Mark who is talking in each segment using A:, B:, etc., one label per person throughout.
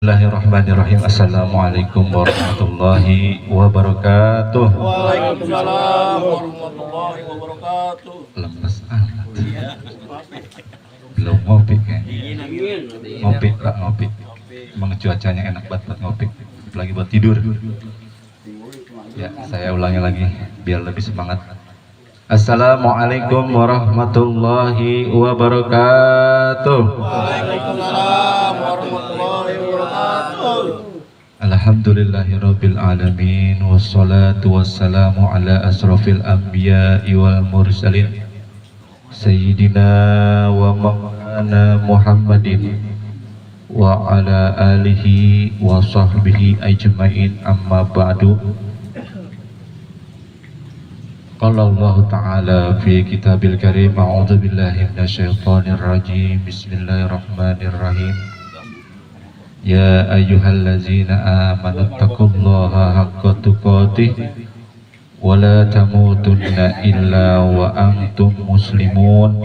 A: Bismillahirrahmanirrahim. Assalamualaikum warahmatullahi wabarakatuh.
B: Waalaikumsalam warahmatullahi wabarakatuh.
A: Lemes amat. Belum ngopi kan? Ngopi, Pak, ngopi. Emang cuacanya enak banget buat ngopi. Apalagi buat tidur. Ya, saya ulangi lagi biar lebih semangat. Assalamualaikum warahmatullahi wabarakatuh.
B: Waalaikumsalam warahmatullahi wabarakatuh.
A: Alhamdulillahirabbil alamin wassalatu wassalamu ala asrofil anbiya'i wal mursalin sayyidina wa maulana Muhammadin wa ala alihi wa sahbihi ajmain, amma ba'du. Qala Allah Ta'ala fi kitabil karim, a'udzu billahi minasyaitonir rajim. Bismillahirrahmanirrahim. Ya ayyuhallazina amanu taqullaha haqqa tuqatih wa la tamutunna illa wa antum muslimun.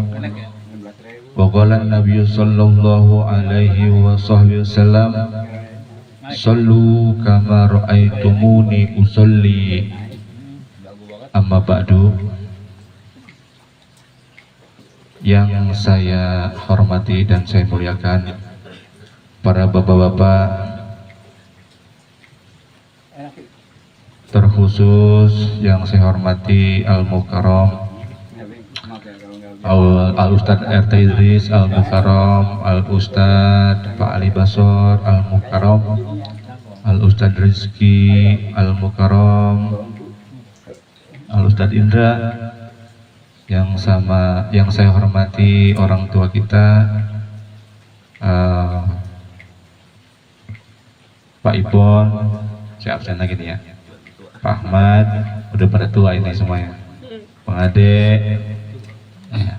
A: Wa qala an-nabiy sallallahu alaihi wa sahbihi wasallam, sallu kama ra'aitumuni usolli. Amma ba'du. Yang saya hormati dan saya muliakan para bapak-bapak, terkhusus yang saya hormati Al-Mukarram Al-Ustadz RT Idris Al-Mukarram, Al-Ustadz Pak Ali Basor Al-Mukarram, Al-Ustadz Rizki Al-Mukarram, Al-Ustadz Indra, yang saya hormati orang tua kita, Pak Ipon, saya absen lagi nih ya, Pak Ahmad, udah pada tua ini semuanya, Pak Ade, ya,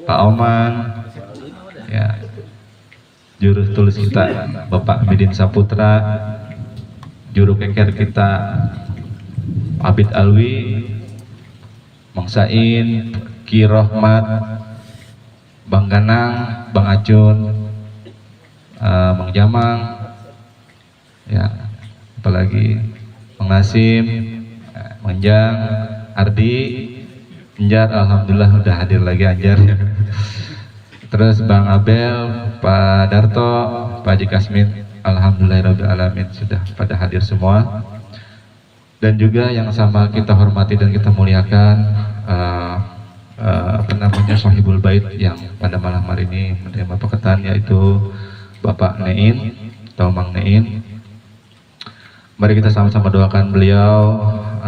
A: Pak Oman, ya, juru tulis kita Bapak Midin Saputra, juru keker kita Abid Alwi, Mang Sain, Ki Rohmat, Bang Ganang, Bang Acun, Mang Jamang, ya, apalagi Mang Nasim, Mang Jang, Ardi, Anjar, alhamdulillah udah hadir lagi Anjar. Terus Bang Abel, Pak Darto, Pak Haji Kasmin, alhamdulillahirabbil alamin sudah pada hadir semua. Dan juga yang sama kita hormati dan kita muliakan Sahibul Bait yang pada malam hari ini menerima peketan, yaitu Bapak Nein atau Mang Nein. Mari kita sama-sama doakan beliau,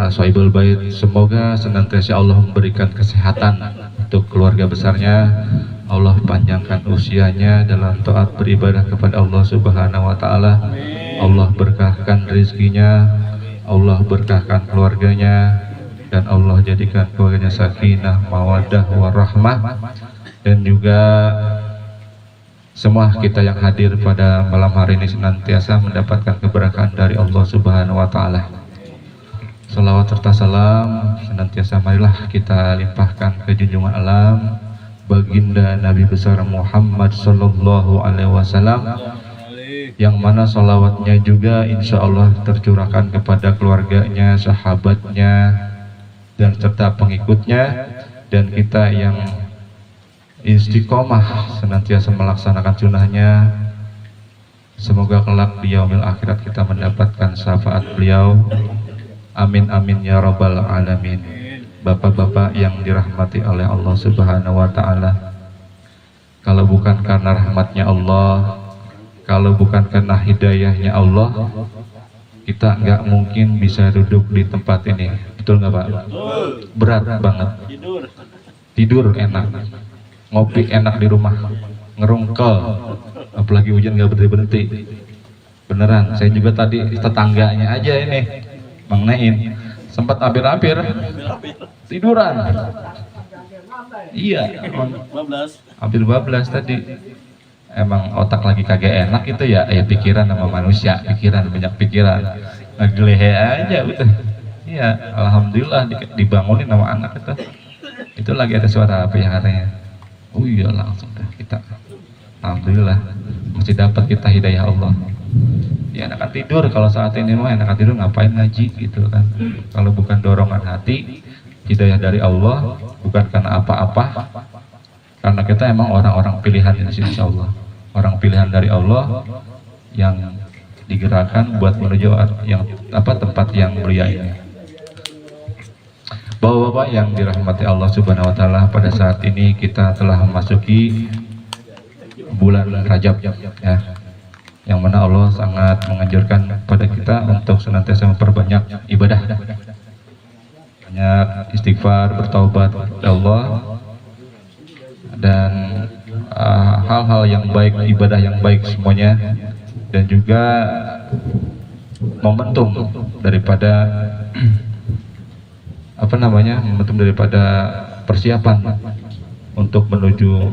A: Sahibul Bait, semoga senantiasa Allah memberikan kesehatan untuk keluarga besarnya, Allah panjangkan usianya dalam taat beribadah kepada Allah Subhanahu wa taala, Allah berkahkan rezekinya, Allah berkahkan keluarganya, dan Allah jadikan keluarganya sakinah, mawaddah, warahmah. Dan juga semua kita yang hadir pada malam hari ini senantiasa mendapatkan keberkahan dari Allah Subhanahu wa taala. Salawat serta salam senantiasa marilah kita limpahkan ke junjungan alam baginda Nabi besar Muhammad sallallahu alaihi wasallam, yang mana salawatnya juga insya Allah tercurahkan kepada keluarganya, sahabatnya, dan serta pengikutnya, dan kita yang istiqomah senantiasa melaksanakan sunnahnya. Semoga kelak di yaumil akhirat kita mendapatkan syafaat beliau. Amin amin ya rabbal alamin. Bapak-bapak yang dirahmati oleh Allah Subhanahu wa taala, kalau bukan karena rahmatnya Allah, kalau bukan karena hidayahnya Allah, kita nggak mungkin bisa duduk di tempat ini. Betul nggak Pak? Berat banget. Tidur enak, ngopi enak di rumah, ngerungkel, apalagi hujan nggak berhenti-berhenti. Beneran, saya juga tadi tetangganya aja ini, Mang Nein, sempat hampir-hampir tiduran. Iya, hampir 12 tadi. Emang otak lagi kagak enak itu ya, pikiran sama manusia, banyak pikiran, ngegelehe aja udah. Iya, alhamdulillah dibangunin sama anak itu lagi ada suara apa ya katanya. Oh iya, langsung dah kita Alhamdulillah masih dapat kita hidayah Allah. Ya enakan tidur kalau saat ini mah, enakan tidur ngapain ngaji gitu kan. Kalau bukan dorongan hati, hidayah dari Allah, bukan karena apa-apa, karena kita emang orang-orang pilihan di sini, insya Allah. Orang pilihan dari Allah yang digerakkan buat menuju yang tempat yang mulia ini. Bapak-bapak yang dirahmati Allah Subhanahu wa taala, pada saat ini kita telah memasuki bulan Rajab ya. Yang mana Allah sangat menganjurkan kepada kita untuk senantiasa memperbanyak ibadah. Banyak istighfar, bertaubat kepada Allah, dan hal-hal yang baik, ibadah yang baik semuanya, dan juga momentum daripada momentum daripada persiapan untuk menuju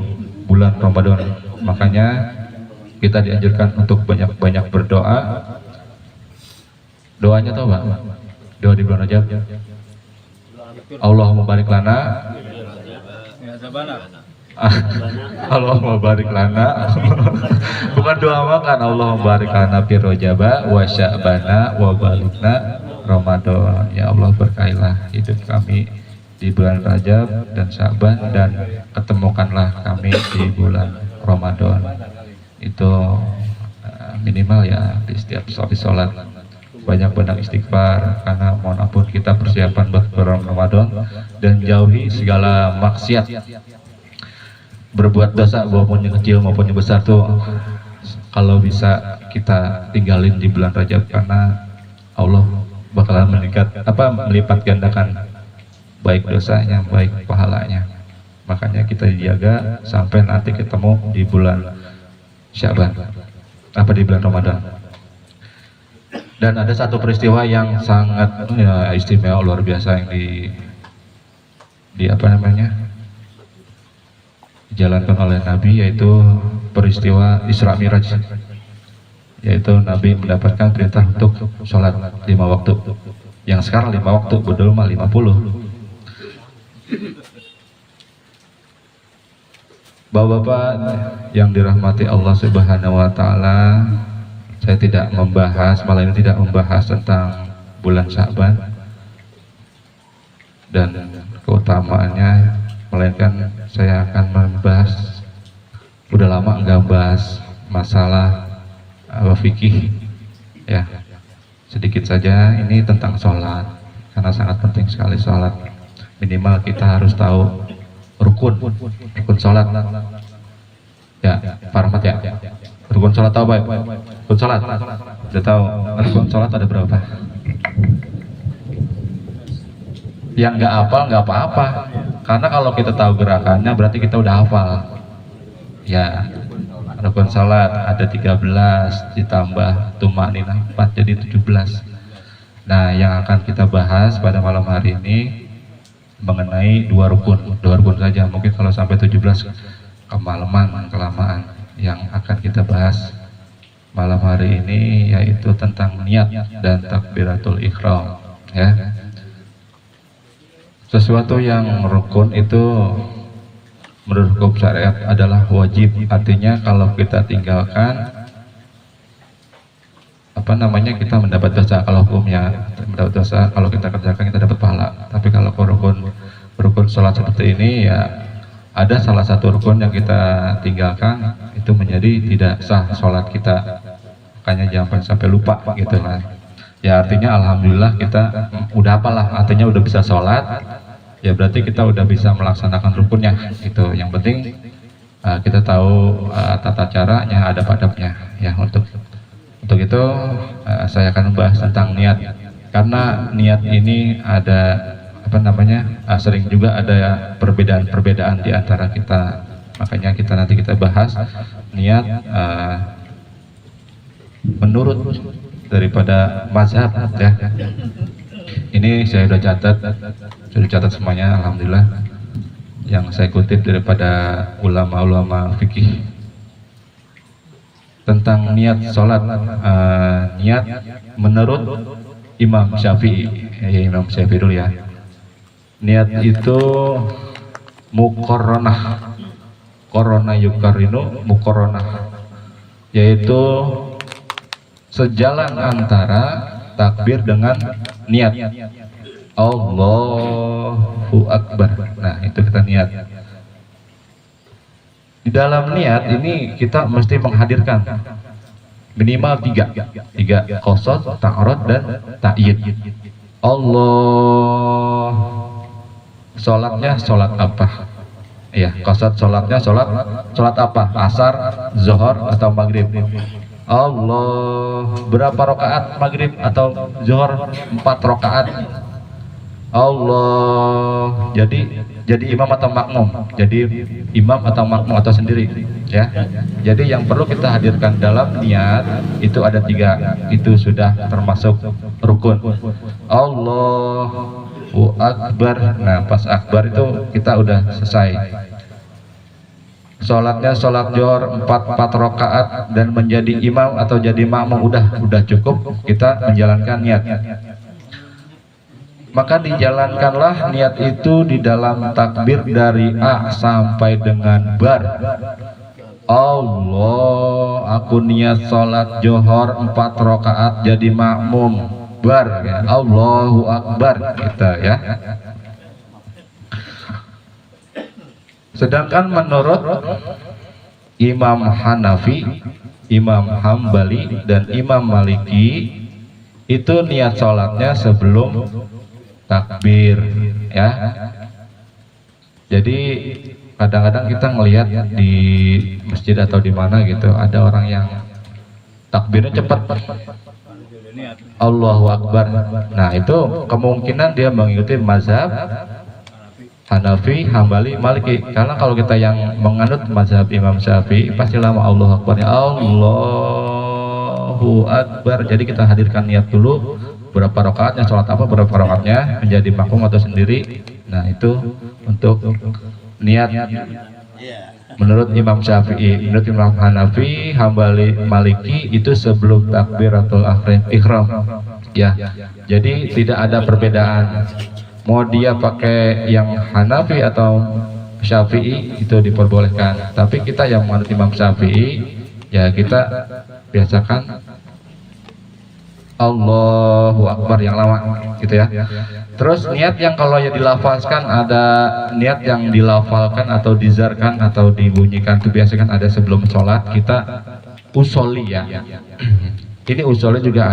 A: bulan Ramadan. Makanya kita dianjurkan untuk banyak-banyak berdoa. Doanya tahu Pak? Doa di bulan Rajab. Allahumma barik lana. Allahumma barik lana. Bukan doa makan. Allahumma barik lana fi Rajaba wa Sya'bana wa balikna Ramadan. Ya Allah, berkailah hidup kami di bulan Rajab dan Sya'ban, dan ketemukanlah kami di bulan Ramadan. Itu minimal ya, di setiap sholat banyak istighfar, karena mohon ampun kita persiapan buat bulan Ramadan, dan jauhi segala maksiat. Berbuat dosa maupun yang kecil maupun yang besar tuh kalau bisa kita tinggalin di bulan Rajab, karena Allah bakalan melipat gandakan baik dosanya, baik pahalanya. Makanya kita dijaga sampai nanti ketemu di bulan Sya'ban, di bulan Ramadan. Dan ada satu peristiwa yang sangat istimewa, luar biasa, yang dijalankan oleh Nabi, yaitu peristiwa Isra Miraj. Yaitu Nabi mendapatkan perintah untuk sholat 5 waktu. Yang sekarang 5 waktu, bedul mah 50. Bapak-bapak yang dirahmati Allah Subhanahu wa taala, saya tidak membahas tentang bulan Sya'ban dan keutamaannya, melainkan saya akan membahas, udah lama nggak bahas masalah fikih ya, sedikit saja. Ini tentang sholat, karena sangat penting sekali sholat. Minimal kita harus tahu rukun sholat ya, Pak Rahmat ya. Rukun sholat tahu Pak? Rukun sholat udah tahu. Rukun sholat ada berapa? Yang nggak hafal nggak apa-apa, karena kalau kita tahu gerakannya berarti kita udah hafal ya. Rukun salat ada 13 ditambah tumakninah 4 jadi 17. Nah, yang akan kita bahas pada malam hari ini mengenai dua rukun saja. Mungkin kalau sampai 17 kelamaan. Yang akan kita bahas malam hari ini yaitu tentang niat dan takbiratul ihram ya. Sesuatu yang rukun itu menurut hukum syariat adalah wajib, artinya kalau kita tinggalkan kita mendapat dosa. Kalau hukumnya mendapat dosa, kalau kita kerjakan kita dapat pahala. Tapi kalau rukun sholat seperti ini ya, ada salah satu rukun yang kita tinggalkan, itu menjadi tidak sah sholat kita. Makanya jangan sampai lupa gitu kan ya. Artinya alhamdulillah kita udah apalah, artinya udah bisa sholat ya, berarti kita udah bisa melaksanakan rukunnya gitu. Yang penting kita tahu tata caranya, adab-adabnya ya. Untuk itu saya akan membahas tentang niat, karena niat ini ada sering juga ada perbedaan di antara kita. Makanya nanti kita bahas niat menurut daripada mazhab ya. Ini saya sudah catat semuanya, alhamdulillah, yang saya kutip daripada ulama-ulama fikih tentang niat sholat. Niat menurut Imam Syafi'i ya, Imam Syafi'i dulu ya. Niat itu muqarranah korona yukarinu mukorona, yaitu sejalan antara takbir dengan niat. Allahu Akbar. Nah, itu kita niat. Di dalam niat ini kita mesti menghadirkan minimal tiga qasad, ta'arud, dan ta'yid. Allah, sholatnya sholat apa? Ya, qasad sholatnya sholat apa? Asar, zuhur, atau maghrib? Allah, berapa rakaat maghrib atau zuhur? 4 rakaat. Allah, jadi imam atau makmum? Jadi imam atau makmum atau sendiri, ya. Jadi yang perlu kita hadirkan dalam niat itu ada 3, itu sudah termasuk rukun. Allahu Akbar. Nah, pas akbar itu kita udah selesai. Sholatnya sholat zuhur 4 rakaat dan menjadi imam atau jadi makmum udah cukup, kita menjalankan niat. Maka dijalankanlah niat itu di dalam takbir dari A sampai dengan bar. Allah, aku niat sholat zuhur 4 rakaat jadi makmum, bar, ya. Allahu Akbar, kita, ya. Sedangkan menurut Imam Hanafi, Imam Hambali, dan Imam Maliki, itu niat sholatnya sebelum takbir, ya. Jadi kadang-kadang kita ngelihat di masjid atau di mana gitu, ada orang yang takbirnya cepat, Allahu Akbar. Nah, itu kemungkinan dia mengikuti mazhab Hanafi, Hambali, Maliki. Karena kalau kita yang menganut mazhab Imam Syafi'i pasti lama Allahu Akbarnya, Allahu Akbar. Jadi kita hadirkan niat dulu, berapa rakaatnya, sholat apa, berapa rakaatnya, menjadi makmum atau sendiri. Nah, itu untuk niat menurut Imam Syafi'i. Menurut Imam Hanafi, Hambali, Maliki itu sebelum takbiratul ihram, ya. Jadi tidak ada perbedaan, mau dia pakai yang Hanafi atau Syafi'i itu diperbolehkan. Tapi kita yang menurut Imam Syafi'i, ya kita biasakan Allahu Akbar yang lama, gitu ya. Terus niat yang kalau ya dilafalkan, ada niat yang dilafalkan atau dizarkan atau dibunyikan, itu biasanya kan ada sebelum sholat kita usoli, ya. Ini usoli juga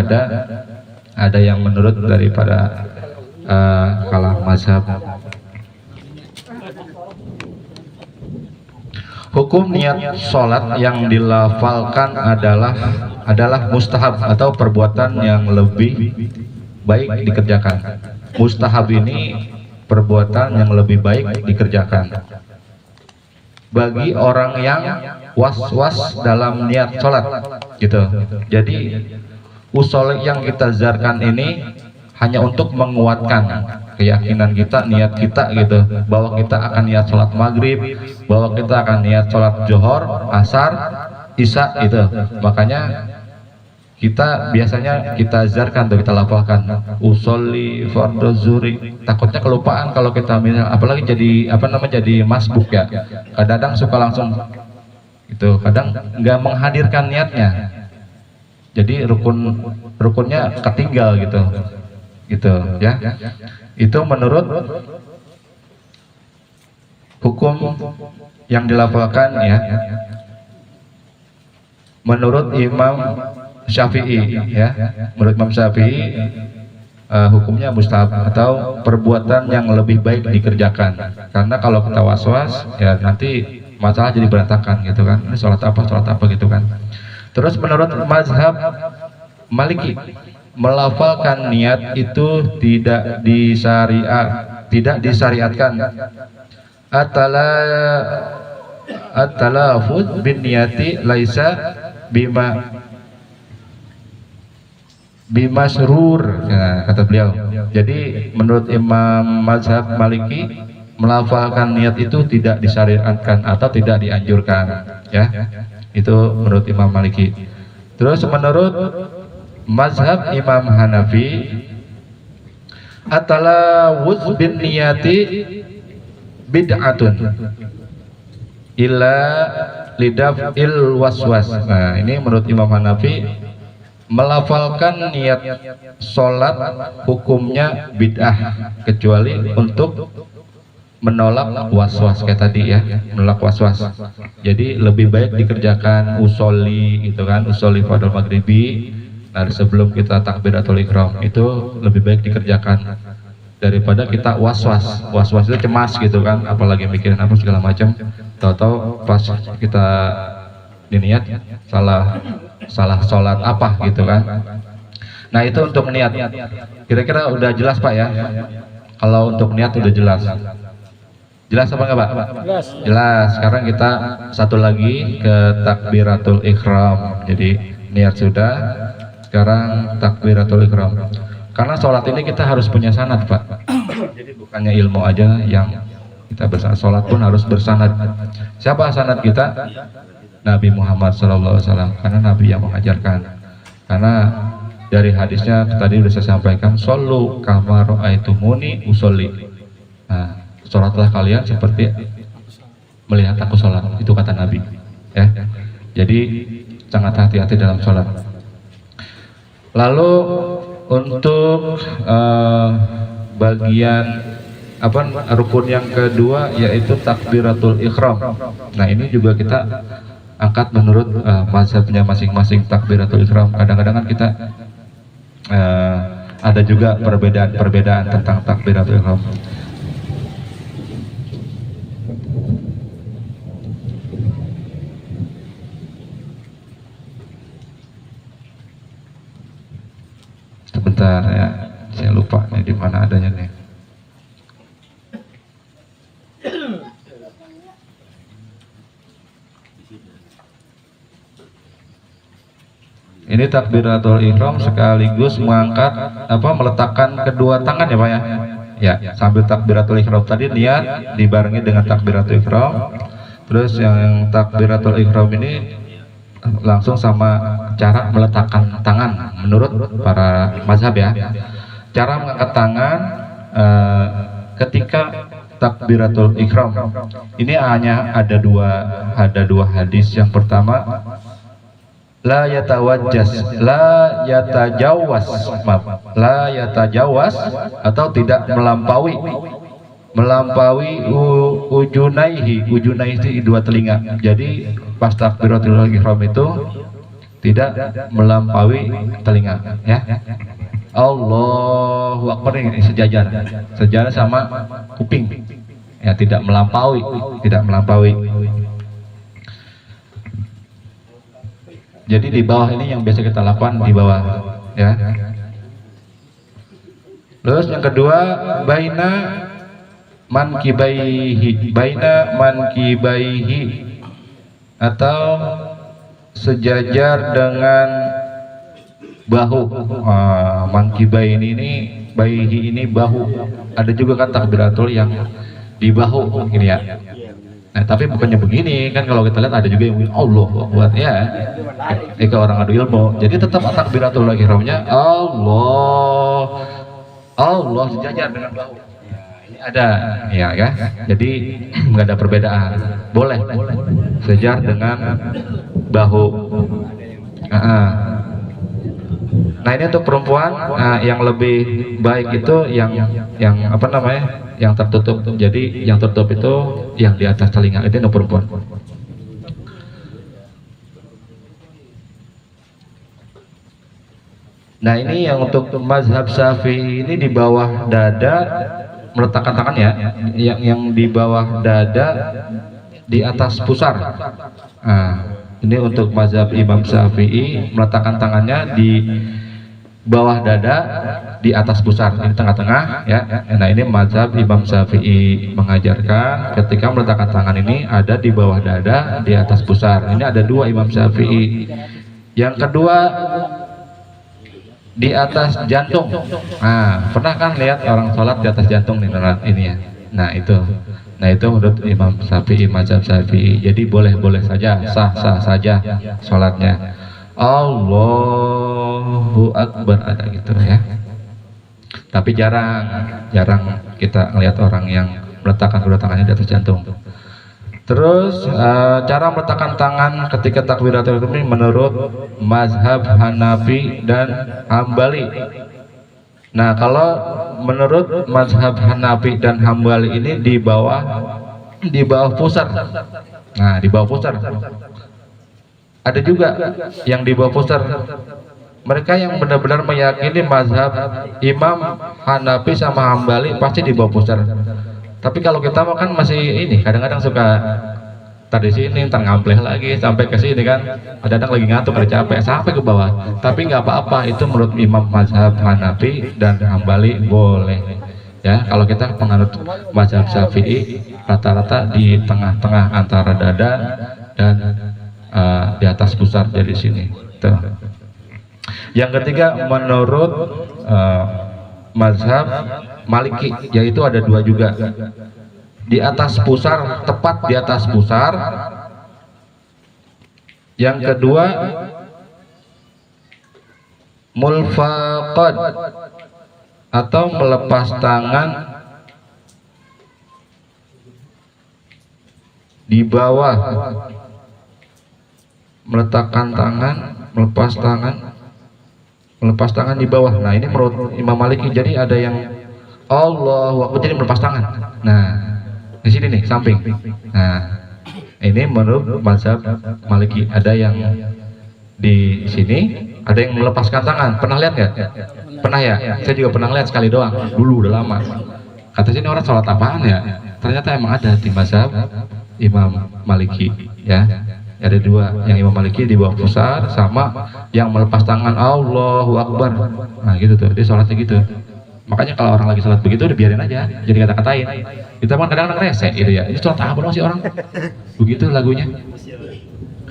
A: ada yang menurut daripada kalam mazhab. Hukum niat sholat yang dilafalkan adalah mustahab atau perbuatan yang lebih baik dikerjakan. Mustahab ini perbuatan yang lebih baik dikerjakan bagi orang yang was-was dalam niat sholat, gitu. Jadi usul yang kita zarkan ini hanya untuk menguatkan keyakinan kita, niat kita, gitu, bahwa kita akan niat sholat maghrib, bahwa kita akan niat sholat zuhur, asar, isya, itu. Makanya kita biasanya kita zarkan tuh, kita lafalkan usolli fardhu zuhri. Takutnya kelupaan kalau kita minta, apalagi jadi jadi masbuk, ya. Kadang-kadang suka langsung itu, kadang nggak menghadirkan niatnya, jadi rukunnya ketinggal, gitu ya. Itu menurut hukum yang dilafalkan, ya. Menurut Imam Syafi'i, ya, menurut Imam Syafi'i hukumnya mustahab atau perbuatan yang lebih baik dikerjakan. Karena kalau kita was-was, ya nanti masalah jadi berantakan, gitu kan. Ini sholat apa gitu kan. Terus menurut mazhab Maliki, melafalkan niat itu tidak disyariatkan. At-talafuz bin niyati laisa bimasrur, ya, kata beliau. Jadi menurut Imam mazhab Maliki, melafalkan niat itu tidak disyariatkan atau tidak dianjurkan, ya. Itu menurut Imam Maliki. Terus menurut mazhab Imam Hanafi, at-talawuz bin niyati bid'atun. ila lidaf'il waswas. Nah, ini menurut Imam Hanafi melafalkan niat sholat hukumnya bid'ah kecuali untuk menolak waswas kayak tadi ya, menolak waswas. Jadi lebih baik dikerjakan usolli gitu kan, usolli fardhu maghribi. Nah, sebelum kita takbiratul ihram itu lebih baik dikerjakan daripada kita waswas. Waswas itu cemas gitu kan, apalagi mikirin apa segala macam. Tahu-tahu pas kita diniat salah sholat apa gitu kan. Nah, itu untuk niat. Kira-kira udah jelas Pak ya? Kalau untuk niat udah jelas. Jelas apa enggak Pak?
C: Jelas.
A: Jelas. Sekarang kita satu lagi ke takbiratul ihram. Jadi niat sudah, sekarang takbiratul ihram. Karena sholat ini kita harus punya sanad Pak. Jadi bukannya ilmu aja yang kita bersanad, sholat pun harus bersanad. Siapa sanad kita? Nabi Muhammad SAW, karena Nabi yang mengajarkan. Karena dari hadisnya tadi sudah saya sampaikan, shollu kama ra'aitumuni usolli. Nah, sholatlah kalian seperti melihat aku sholat, itu kata Nabi. Ya, jadi sangat hati-hati dalam sholat. Lalu untuk bagian rukun yang kedua yaitu takbiratul ihram. Nah, ini juga kita angkat menurut mazhabnya masing-masing takbiratul ihram. Kadang-kadang kan kita ada juga perbedaan tentang takbiratul ihram. Sebentar ya, saya lupa nih di mana adanya nih. Ini takbiratul ihram sekaligus mengangkat meletakkan kedua tangan ya Pak ya. Ya, sambil takbiratul ihram tadi niat dibarengi dengan takbiratul ihram. Terus yang takbiratul ihram ini langsung sama cara meletakkan tangan menurut para mazhab ya. Cara mengangkat tangan ketika takbiratul ihram ini hanya ada dua hadis. Yang pertama, la yatajawaz atau tidak melampaui ujunaihi itu dua telinga. Jadi pas takbiratul ihram itu tidak melampaui telinga ya. Allahu Akbar ini sejajar sama kuping ya, tidak melampaui. Jadi di bawah ini yang biasa kita lakukan di bawah ya. Terus yang kedua, baina mankibaihi atau sejajar dengan bahu. Mankibai ini baihi ini bahu. Ada juga kan takbiratul yang di bahu ini ya. Nah, tapi bukannya begini kan, kalau kita lihat ada juga yang Allah buat ya. Jika orang adu ilmu, jadi tetap takbiratul ihramnya Allah sejajar dengan bahu. Ini ada ya kan. Jadi nggak ada perbedaan. Boleh sejajar dengan bahu. Nah, ini untuk perempuan yang lebih baik itu yang yang tertutup. Jadi yang tertutup itu yang di atas telinga, itu untuk perempuan. Nah, ini yang untuk mazhab Syafi'i ini di bawah dada meletakkan tangannya, yang di bawah dada di atas pusar. Ini untuk mazhab Imam Syafi'i meletakkan tangannya di bawah dada di atas pusar, ini tengah-tengah ya. Nah, ini mazhab Imam Syafi'i mengajarkan ketika meletakkan tangan ini ada di bawah dada di atas pusar. Ini ada dua Imam Syafi'i. Yang kedua di atas jantung. Pernah kan lihat orang sholat di atas jantung nih ini ya. Nah itu menurut Imam Syafi'i, mazhab Syafi'i. Jadi boleh saja, sah saja sholatnya. Allahu Akbar ada gitu ya. Tapi jarang kita ngelihat orang yang meletakkan kedua tangannya di atas jantung. Terus cara meletakkan tangan ketika takbiratul ihram ini menurut mazhab Hanafi dan Hambali. Nah, kalau menurut mazhab Hanafi dan Hambali ini di bawah pusar. Nah, di bawah pusar. Ada juga yang di bawah pusar. Mereka yang benar-benar meyakini mazhab Imam Hanafi sama Hambali pasti di bawah pusar. Tapi kalau kita mau kan masih ini, kadang-kadang suka tadi sini, ntar ngampleh lagi sampai ke sini kan. Kadang-kadang lagi ngantuk, ada capek sampai ke bawah. Tapi nggak apa-apa, itu menurut Imam mazhab Hanafi dan Hambali boleh. Ya, kalau kita penganut mazhab Syafi'i rata-rata di tengah-tengah antara dada dan di atas pusar jadi sini. Tuh. Yang ketiga menurut mazhab Maliki, yaitu ada dua juga, di atas pusar, tepat di atas pusar. Yang kedua mulfaqad atau melepas tangan di bawah, meletakkan tangan, melepas tangan di bawah. Nah, ini menurut Imam Maliki. Jadi ada yang Allahu Akbar jadi melepas tangan. Nah, di sini nih samping. Nah, ini menurut mazhab Maliki. Ada yang di sini, ada yang melepaskan tangan. Pernah lihat nggak? Pernah ya? Saya juga pernah lihat sekali doang. Dulu udah lama. Kata sini orang sholat apaan ya? Ternyata emang ada di mazhab Imam Maliki. Ya, ada dua. Yang Imam Maliki di bawah pusar, sama yang melepas tangan Allahu Akbar. Nah, gitu tuh. Dia sholatnya gitu. Makanya kalau orang lagi sholat begitu udah biarin aja, jadi kata-katain. Kita kan kadang-kadang rese gitu ya. Ini sholat apa dong sih orang? Begitu lagunya.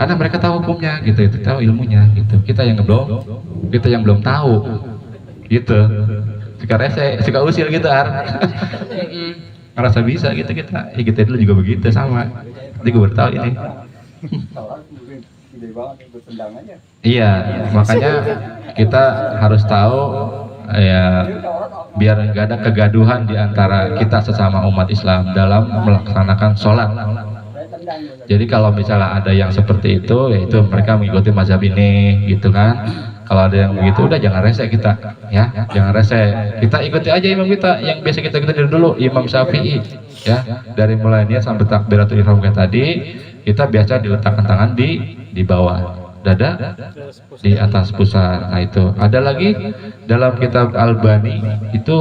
A: Karena mereka tahu hukumnya gitu, itu tahu ilmunya gitu. Kita yang belum tahu gitu. Suka rese, suka usil gitu ngerasa bisa gitu kita. Ya kita dulu juga begitu sama. Jadi gue baru tahu ini. Iya, makanya kita harus tahu ya, biar nggak ada kegaduhan di antara kita sesama umat Islam dalam melaksanakan sholat. Jadi kalau misalnya ada yang seperti itu, yaitu mereka mengikuti mazhab ini, gitu kan. Kalau ada yang begitu, udah jangan rese kita, ya, jangan rese. Kita ikuti aja imam kita, yang biasa kita ikuti dari dulu, Imam Syafi'i, ya. Dari mulai niat sampai takbiratul ihram kayak tadi, kita biasa diletakkan tangan di bawah, dada di atas pusar. Nah, itu ada lagi dalam kitab Al-Bani itu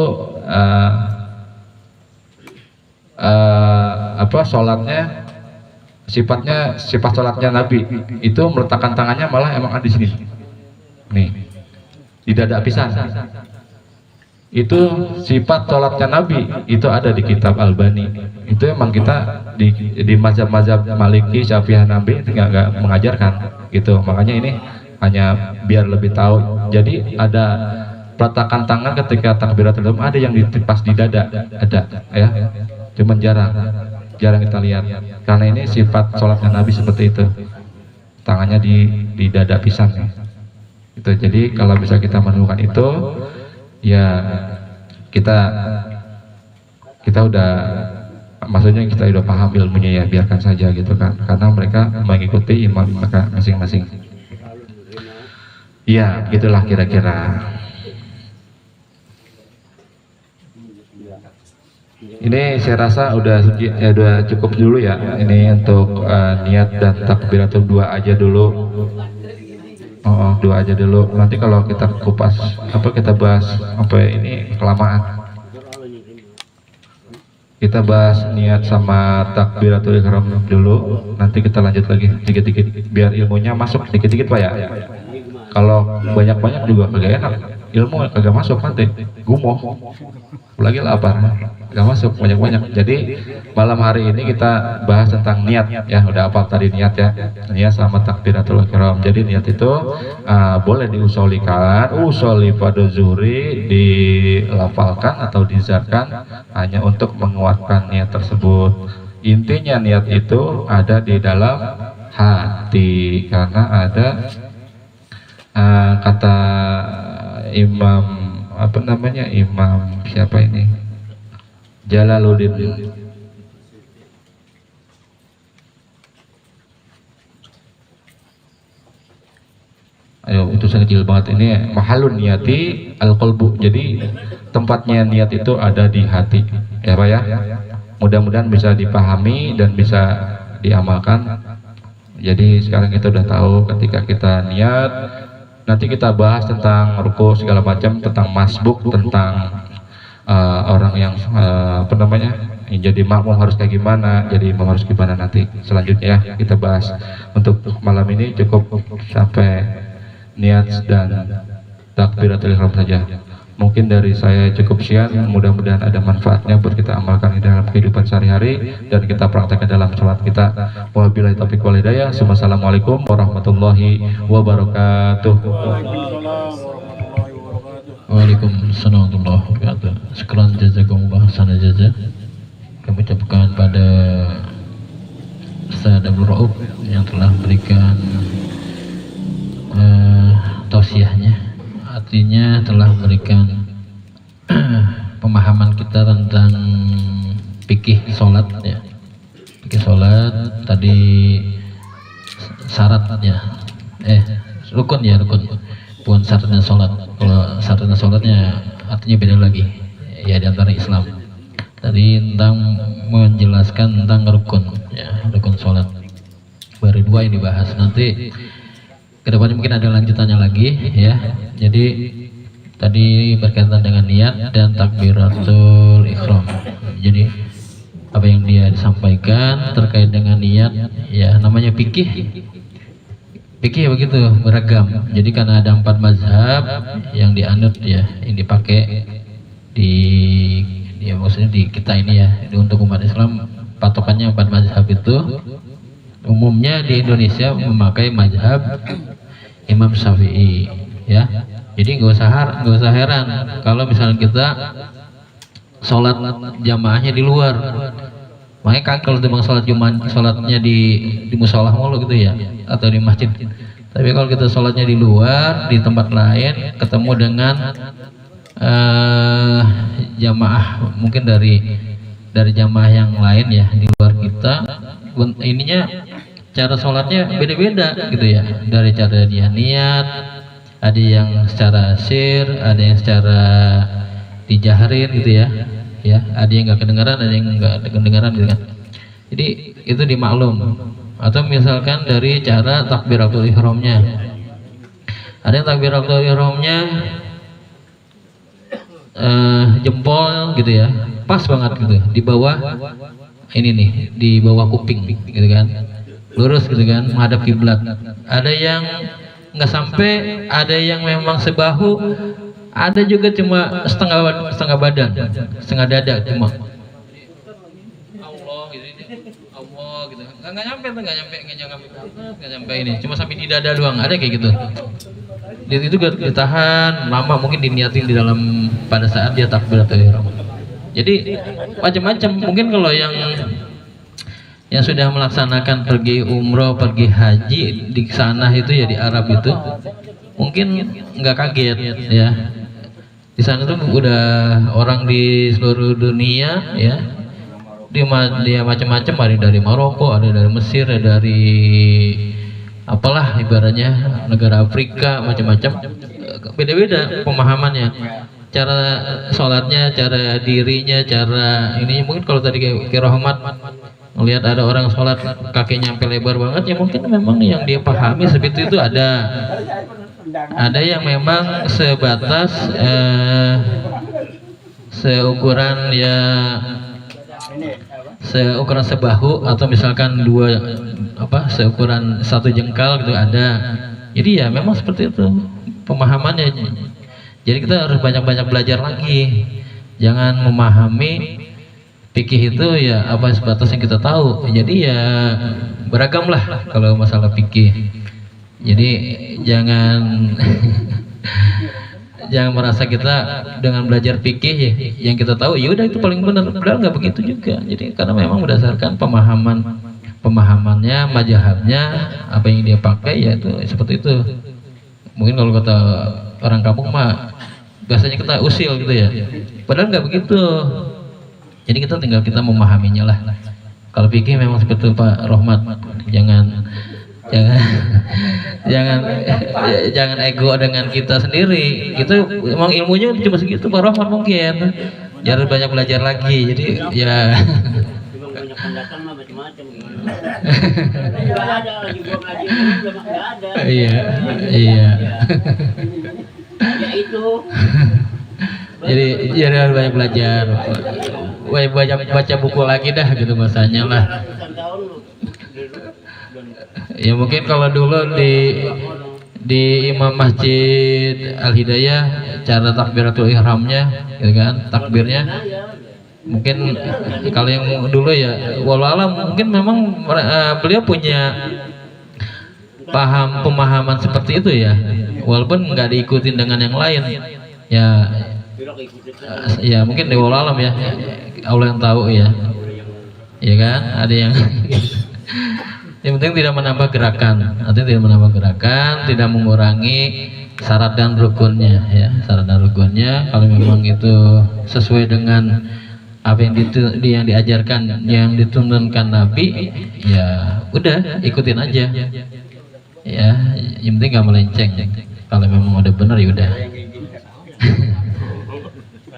A: sholatnya, sifat sholatnya Nabi itu meletakkan tangannya malah emang ada di sini nih, di dada pisan. Itu sifat sholatnya Nabi itu ada di kitab Al-Bani. Itu emang kita di mazhab-mazhab Maliki, Syafi'i, Hanafi nggak mengajarkan gitu. Makanya ini hanya biar lebih tahu. Jadi ada peletakan tangan ketika takbiratul ihram, ada yang pas di dada, ada ya. Cuman jarang kita lihat. Karena ini sifat sholatnya Nabi seperti itu. Tangannya di dada pisang. Itu. Jadi kalau bisa kita menemukan itu, ya kita udah, maksudnya kita udah paham ilmunya, ya biarkan saja gitu kan, karena mereka mengikuti imam mereka masing-masing. Ya gitulah kira-kira. Ini saya rasa udah cukup dulu ya. Ini untuk niat dan takbiratul dua aja dulu. Dua aja dulu. Nanti kalau kita kupas kita bahas ini kelamaan. Kita bahas niat sama takbiratul ihram dulu. Nanti kita lanjut lagi dikit-dikit biar ilmunya masuk dikit-dikit Pak ya. Kalau banyak-banyak juga kagak enak. Ilmu kagak masuk nanti. Gumoh. Lagi lapar. Gak masuk banyak-banyak. Jadi malam hari ini kita bahas tentang niat ya. Udah apa tadi niat ya, niat sama takbiratul ihram. Jadi niat itu boleh diusolikan, usoli pada zuhri, dilafalkan atau dizarkan hanya untuk menguatkan niat tersebut. Intinya niat itu ada di dalam hati, karena ada kata Imam Imam siapa ini, Jalaluddin Ayo, itu sangat kecil banget. Ini mahalun niyati al qalbu. Jadi tempatnya niat itu ada di hati. Ya Pak ya. Mudah-mudahan bisa dipahami dan bisa diamalkan. Jadi sekarang kita udah tahu ketika kita niat, nanti kita bahas tentang ruku segala macam, tentang masbuk, tentang orang yang apa namanya, yang jadi makmum harus kayak gimana, jadi imam harus gimana nanti selanjutnya ya kita bahas. Untuk malam ini cukup sampai niat dan takbiratul ihram saja. Mungkin dari saya cukup sekian, mudah-mudahan ada manfaatnya buat kita amalkan di dalam kehidupan sehari-hari dan kita praktekkan dalam sholat kita. Wabillahi taufiq wal hidayah. Wassalamualaikum warahmatullahi wabarakatuh.
C: Waalaikumsalam warahmatullahi wabarakatuh. Sekian jazakumullah sana jaza. Kami ucapkan pada Ustaz Abdul Rauf yang telah memberikan tausiahnya. Artinya telah memberikan pemahaman kita tentang fikih sholat ya. Fikih sholat tadi syaratnya rukun ya, rukun bukan syaratnya sholat. Kalau syaratnya sholatnya artinya beda lagi ya di antara Islam. Tadi tentang menjelaskan tentang rukun ya, rukun sholat baru dua yang dibahas. Nanti kedepannya mungkin ada lanjutannya lagi ya. Jadi tadi berkaitan dengan niat dan takbiratul ihram. Jadi apa yang dia disampaikan terkait dengan niat ya, namanya fikih. Fikih begitu beragam. Jadi karena ada 4 mazhab yang dianut ya, yang dipakai di ya maksudnya di kita ini ya, untuk umat Islam patokannya 4 mazhab itu. Umumnya di Indonesia memakai mazhab Imam Syafi'i ya. Jadi nggak usah heran kalau misalnya kita sholat jamaahnya di luar. Makanya kan kalau timbang sholatnya di musola mulu gitu ya, atau di masjid. Tapi kalau kita sholatnya di luar, di tempat lain, ketemu dengan jamaah mungkin dari jamaah yang lain ya di luar kita, ininya cara sholatnya beda-beda gitu ya. Dari cara dia niat, ada yang secara sir, ada yang secara dijahrin gitu ya. Ya, ada yang nggak kedengaran, ada yang nggak kedengaran gitu kan. Jadi itu dimaklum. Atau misalkan dari cara takbiratul ihramnya, ada yang takbiratul ihramnya jempol gitu ya, pas banget gitu di bawah ini nih, di bawah kuping gitu kan, lurus gitu kan, menghadap kiblat. Ada yang nggak sampai, ada yang memang sebahu, ada juga cuma setengah badan, setengah dada cuma. Allah gitu, Allah gitu, nggak nyampe ini, cuma sampai di dada doang. Ada kayak gitu. Itu juga ditahan lama, mungkin diniatin di dalam pada saat dia takbiratul ihram. Jadi macam-macam. Mungkin kalau yang sudah melaksanakan pergi umroh, pergi haji di sana itu ya, di Arab itu, mungkin nggak kaget ya. Di sana tuh udah orang di seluruh dunia ya, dia macam-macam, ada dari Maroko, ada dari Mesir, ada dari apalah ibaratnya negara Afrika, macam-macam, beda-beda pemahamannya, cara sholatnya, cara dirinya, cara ini. Mungkin kalau tadi kayak Rahmat melihat ada orang sholat kakinya sampai lebar banget, ya mungkin memang yang dia pahami seperti itu. Ada yang memang sebatas seukuran ya, seukuran sebahu, atau misalkan seukuran 1 jengkal gitu ada. Jadi ya memang seperti itu pemahamannya. Jadi kita harus banyak-banyak belajar lagi. Jangan memahami fikih itu ya apa sebatas yang kita tahu. Jadi ya beragam lah kalau masalah fikih. Jadi jangan jangan merasa kita dengan belajar fikih ya, yang kita tahu ya udah itu paling benar. Padahal nggak begitu juga. Jadi karena memang berdasarkan pemahamannya, mazhabnya, apa yang dia pakai ya itu seperti itu. Mungkin kalau kata orang kampung mah biasanya kita usil gitu ya. Padahal nggak begitu. Jadi kita memahaminya lah. Kalau fikih memang seperti Pak Rahmat, jangan jangan jangan jangan ego dengan kita sendiri. Kita emang ilmunya cuma segitu, Pak Rahman mungkin. Jangan banyak belajar lagi. Jadi ya
D: Cuma banyak pendatang mah macam-macam gitu. Enggak ada lagi gua ngaji enggak ada.
C: iya.
D: Ya itu.
C: Jadi harus banyak belajar. Banyak baca buku lagi dah gitu bahasanya lah.
D: Ratusan tahun lu.
C: Ya mungkin kalau dulu di Imam Masjid Al Hidayah cara takbiratul ihramnya gitu kan, takbirnya mungkin kalau yang dulu ya walau alam mungkin memang beliau punya pemahaman seperti itu ya, walaupun nggak diikutin dengan yang lain ya. Ya mungkin di walau alam ya, Allah yang tahu ya kan, ada yang yang penting tidak menambah gerakan, artinya tidak menambah gerakan, tidak mengurangi syarat dan rukunnya ya, syarat dan rukunnya. Kalau memang itu sesuai dengan apa yang diajarkan, yang dituntunkan Nabi, ya udah ikutin aja ya, yang penting nggak melenceng. Kalau memang udah benar ya udah.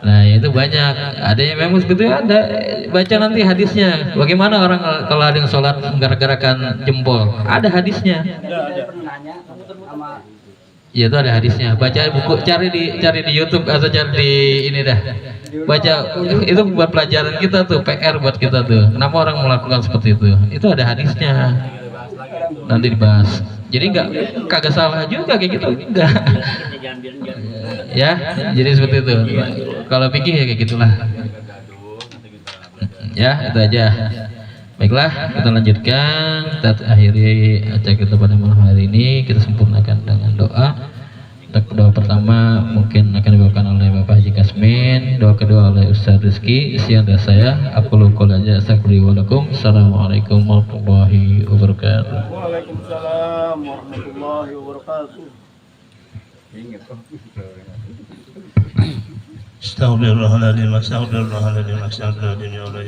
C: Nah itu banyak, ada yang memang seperti itu, ada baca nanti hadisnya. Bagaimana orang kalau ada yang sholat menggerak-gerakan jempol, ada hadisnya. Ya itu ada hadisnya. Baca buku, cari di YouTube atau cari di ini dah. Baca itu buat pelajaran kita tuh, PR buat kita tuh. Kenapa orang melakukan seperti itu? Itu ada hadisnya. Nanti dibahas. Jadi kagak salah juga kayak gitu, enggak. Ya, jadi seperti itu. Kalau pikir ya kayak gitulah. Ya, itu aja. Baiklah, kita lanjutkan. Kita akhiri acara kita pada malam hari ini. Kita sempurnakan dengan doa. Doa pertama mungkin akan dibawakan oleh Bapak Haji Kasmin. Doa kedua oleh Ustaz Rizky. Siang dan saya. Aku lupa aja. Assalamualaikum warahmatullahi wabarakatuh.
B: Waalaikumsalam warahmatullahi wabarakatuh.
E: Astaghfirullahaladzim, astaghfirullahaladzim, astaghfirullahaladzim, ya Allah.